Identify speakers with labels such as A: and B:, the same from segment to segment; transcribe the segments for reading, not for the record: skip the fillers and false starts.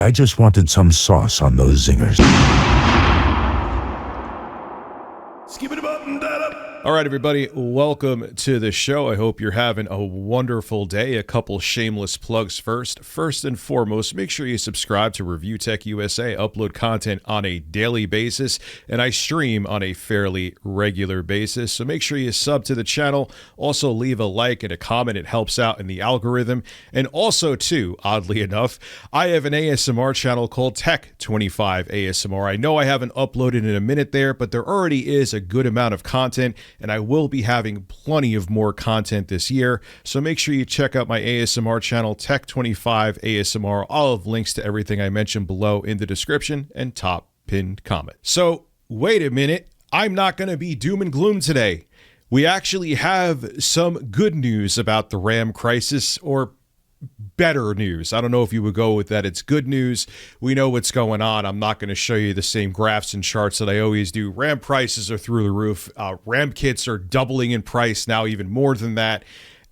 A: I just wanted some sauce on those zingers.
B: Skip it up and that up.
C: All right, everybody, welcome to the show. I hope you're having a wonderful day. A couple shameless plugs first. First and foremost, make sure you subscribe to Review Tech USA. Upload content on a daily basis, and I stream on a fairly regular basis. So make sure you sub to the channel. Also, leave a like and a comment. It helps out in the algorithm. And also, too, oddly enough, I have an ASMR channel called Tech 25 ASMR. I know I haven't uploaded in a minute there, but there already is a good amount of content, and I will be having plenty of more content this year. So make sure you check out my ASMR channel, Tech 25 ASMR. I'll have links to everything I mentioned below in the description and top pinned comment. So wait a minute, I'm not going to be doom and gloom today. We actually have some good news about the RAM crisis, or better news. I don't know if you would go with that. It's good news. We know what's going on. I'm not going to show you the same graphs and charts that I always do. RAM prices are through the roof. RAM kits are doubling in price now, even more than that.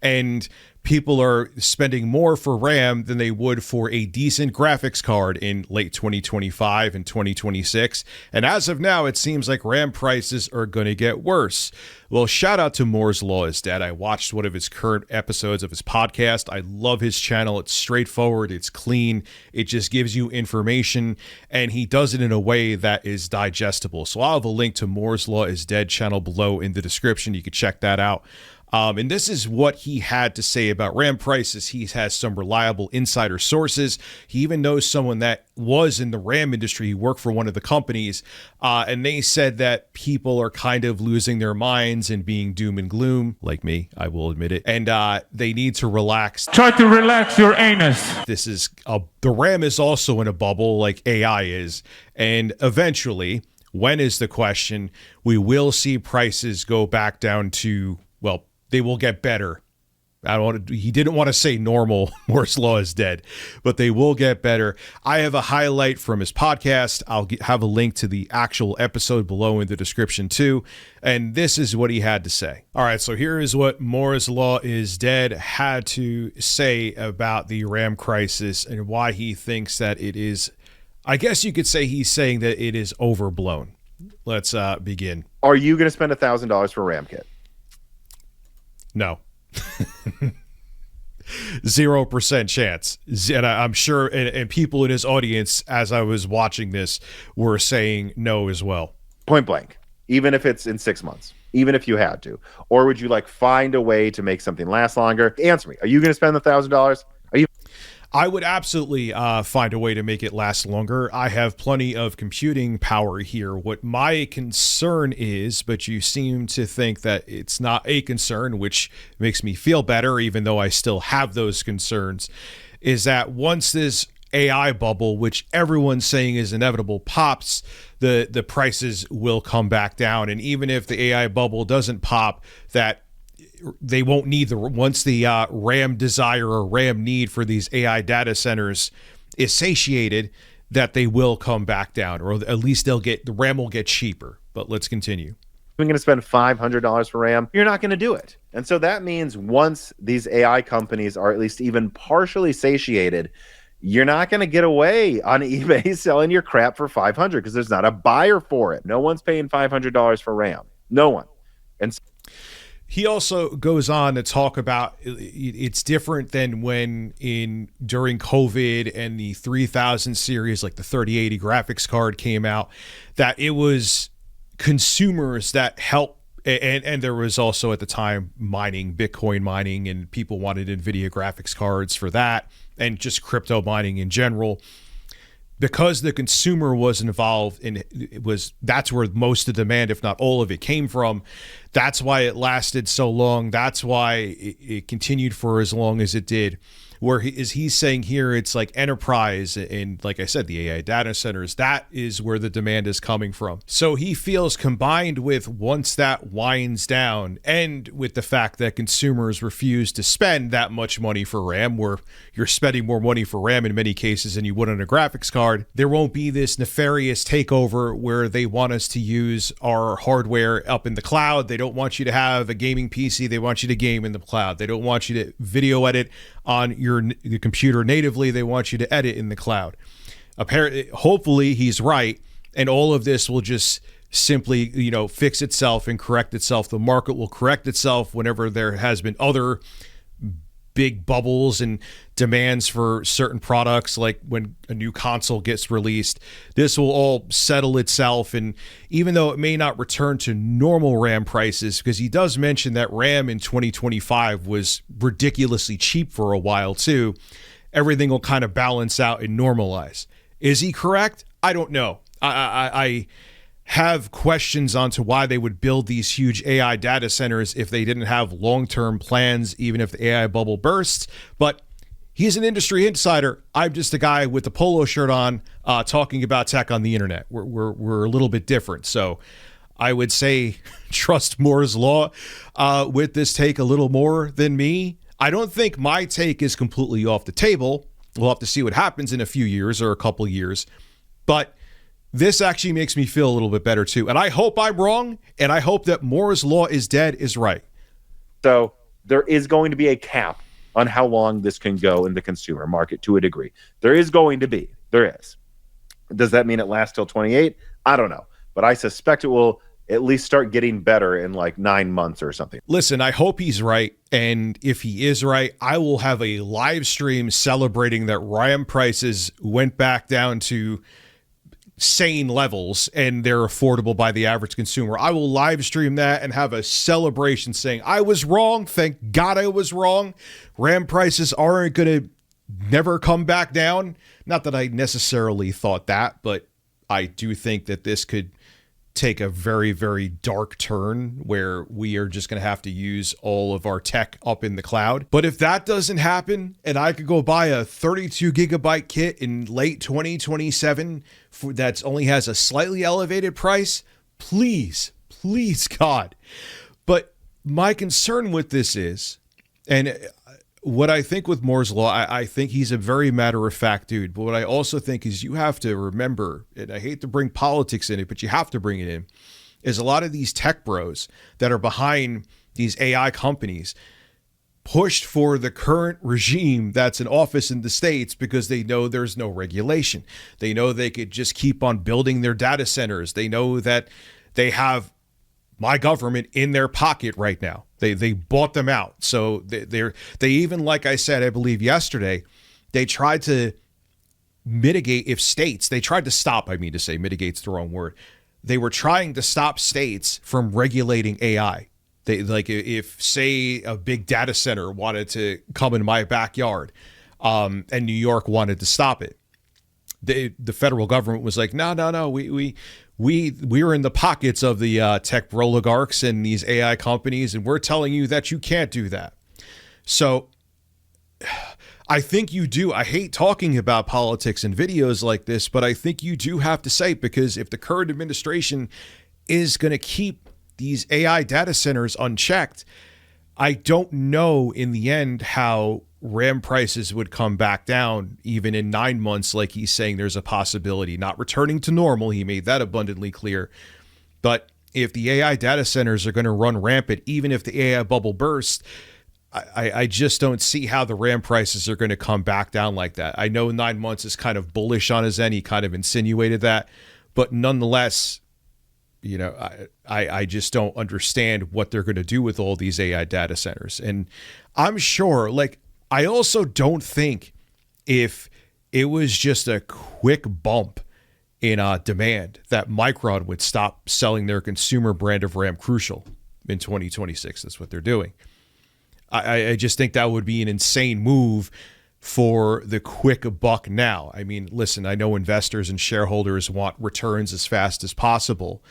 C: And people are spending more for RAM than they would for a decent graphics card in late 2025 and 2026. And as of now, it seems like RAM prices are going to get worse. Well, shout out to Moore's Law is Dead. I watched one of his current episodes of his podcast. I love his channel. It's straightforward. It's clean. It just gives you information, and he does it in a way that is digestible. So I'll have a link to Moore's Law is Dead channel below in the description. You can check that out. And this is what he had to say about RAM prices. He has some reliable insider sources. He even knows someone that was in the RAM industry. He worked for one of the companies, and they said that people are kind of losing their minds and being doom and gloom, like me, I will admit it, and they need to relax.
D: Try to relax your anus.
C: This is the RAM is also in a bubble like AI is, and eventually, when is the question, we will see prices go back down to, well, they will get better. He didn't want to say normal. Moore's Law is Dead, but they will get better. I have a highlight from his podcast. I'll have a link to the actual episode below in the description too. And this is what he had to say. All right, so here is what Moore's Law is Dead had to say about the RAM crisis and why he thinks that it is, I guess you could say he's saying that it is overblown. Let's begin.
E: Are you going to spend $1,000 for a RAM kit?
C: No. 0% chance. And I'm sure, and people in his audience, as I was watching this, were saying no as well.
E: Point blank. Even if it's in 6 months, even if you had to, or would you like find a way to make something last longer? Answer me. Are you going to spend the $1,000?
C: I would absolutely find a way to make it last longer. I have plenty of computing power here. What my concern is, but you seem to think that it's not a concern, which makes me feel better, even though I still have those concerns, is that once this AI bubble, which everyone's saying is inevitable, pops, the prices will come back down. And even if the AI bubble doesn't pop, that they won't need once the RAM desire or RAM need for these AI data centers is satiated, that they will come back down, or at least the RAM will get cheaper. But let's continue.
E: You're going to spend $500 for RAM. You're not going to do it. And so that means once these AI companies are at least even partially satiated, you're not going to get away on eBay selling your crap for $500 because there's not a buyer for it. No one's paying $500 for RAM. No one. And so
C: he also goes on to talk about it's different than during COVID and the 3000 series, like the 3080 graphics card came out, that it was consumers that helped. And there was also at the time Bitcoin mining, and people wanted NVIDIA graphics cards for that, and just crypto mining in general. Because the consumer was involved in that's where most of the demand, if not all of it, came from. That's why it lasted so long. That's why it continued for as long as it did. Where he's saying here, it's like enterprise and, like I said, the AI data centers, that is where the demand is coming from. So he feels, combined with once that winds down and with the fact that consumers refuse to spend that much money for RAM, where you're spending more money for RAM in many cases than you would on a graphics card, there won't be this nefarious takeover where they want us to use our hardware up in the cloud. They don't want you to have a gaming PC. They want you to game in the cloud. They don't want you to video edit on your computer natively. They want you to edit in the cloud. Apparently, hopefully he's right, and all of this will just simply, fix itself and correct itself. The market will correct itself whenever there has been other big bubbles and demands for certain products, like when a new console gets released. This will all settle itself, and even though it may not return to normal RAM prices, because he does mention that RAM in 2025 was ridiculously cheap for a while too, everything will kind of balance out and normalize. Is he correct? I don't know. I have questions onto why they would build these huge AI data centers if they didn't have long-term plans, even if the AI bubble bursts. But he's an industry insider. I'm just a guy with a polo shirt on, talking about tech on the internet. We're a little bit different. So I would say trust Moore's Law with this take a little more than me. I don't think my take is completely off the table. We'll have to see what happens in a few years or a couple years. But this actually makes me feel a little bit better too. And I hope I'm wrong, and I hope that Moore's Law is dead is right.
E: So there is going to be a cap on how long this can go in the consumer market to a degree. There is going to be. There is. Does that mean it lasts till 28? I don't know. But I suspect it will at least start getting better in like 9 months or something.
C: Listen, I hope he's right. And if he is right, I will have a live stream celebrating that RAM prices went back down to sane levels and they're affordable by the average consumer. I will live stream that and have a celebration saying, I was wrong. Thank God I was wrong. RAM prices aren't going to never come back down. Not that I necessarily thought that, but I do think that this could take a very, very dark turn where we are just going to have to use all of our tech up in the cloud. But if that doesn't happen and I could go buy a 32 gigabyte kit in late 2027 that only has a slightly elevated price, please, God. But my concern with this is, and what I think with Moore's Law, I think he's a very matter-of-fact dude. But what I also think is you have to remember, and I hate to bring politics in it, but you have to bring it in, is a lot of these tech bros that are behind these AI companies pushed for the current regime that's in office in the States because they know there's no regulation. They know they could just keep on building their data centers. They know that they have my government in their pocket right now. They bought them out. So they even, like I said, I believe yesterday, they tried to mitigate they tried to stop, mitigate's the wrong word. They were trying to stop states from regulating AI. They, like, if say a big data center wanted to come in my backyard, and New York wanted to stop it, the federal government was like, no, we are in the pockets of the tech oligarchs and these AI companies, and we're telling you that you can't do that. So I think you do. I hate talking about politics in videos like this, but I think you do have to say, because if the current administration is going to keep these AI data centers unchecked, I don't know in the end how RAM prices would come back down even in 9 months. Like he's saying, there's a possibility not returning to normal. He made that abundantly clear. But if the AI data centers are going to run rampant, even if the AI bubble bursts, I just don't see how the RAM prices are going to come back down like that. I know 9 months is kind of bullish on his end. He kind of insinuated that, but nonetheless, I just don't understand what they're going to do with all these AI data centers. And I'm sure, I also don't think if it was just a quick bump in demand that Micron would stop selling their consumer brand of RAM Crucial in 2026. That's what they're doing. I just think that would be an insane move for the quick buck now. I mean, listen, I know investors and shareholders want returns as fast as possible,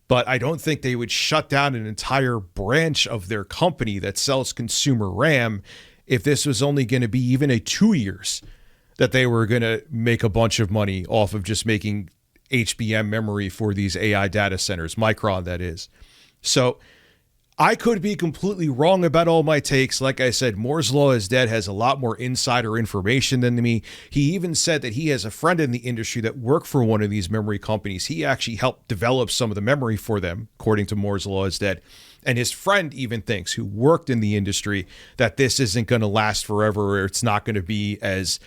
C: but I don't think they would shut down an entire branch of their company that sells consumer RAM if this was only going to be even a 2 years that they were going to make a bunch of money off of just making HBM memory for these AI data centers, Micron, that is. So I could be completely wrong about all my takes. Like I said, Moore's Law is dead has a lot more insider information than me. He even said that he has a friend in the industry that worked for one of these memory companies. He actually helped develop some of the memory for them, according to Moore's Law is dead. And his friend even thinks, who worked in the industry, that this isn't going to last forever, or it's not going to be as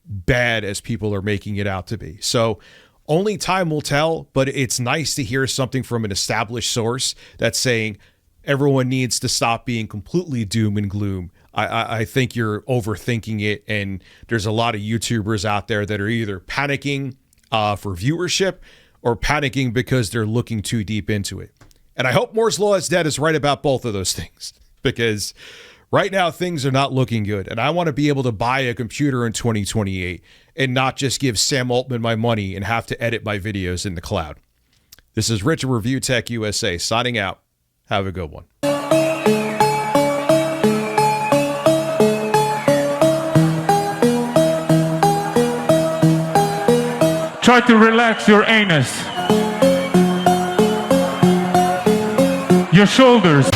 C: bad as people are making it out to be. So only time will tell, but it's nice to hear something from an established source that's saying everyone needs to stop being completely doom and gloom. I think you're overthinking it, and there's a lot of YouTubers out there that are either panicking for viewership or panicking because they're looking too deep into it. And I hope Moore's Law is Dead is right about both of those things, because right now things are not looking good. And I want to be able to buy a computer in 2028 and not just give Sam Altman my money and have to edit my videos in the cloud. This is Rich of Review Tech USA signing out. Have a good one.
D: Try to relax your anus, your shoulders.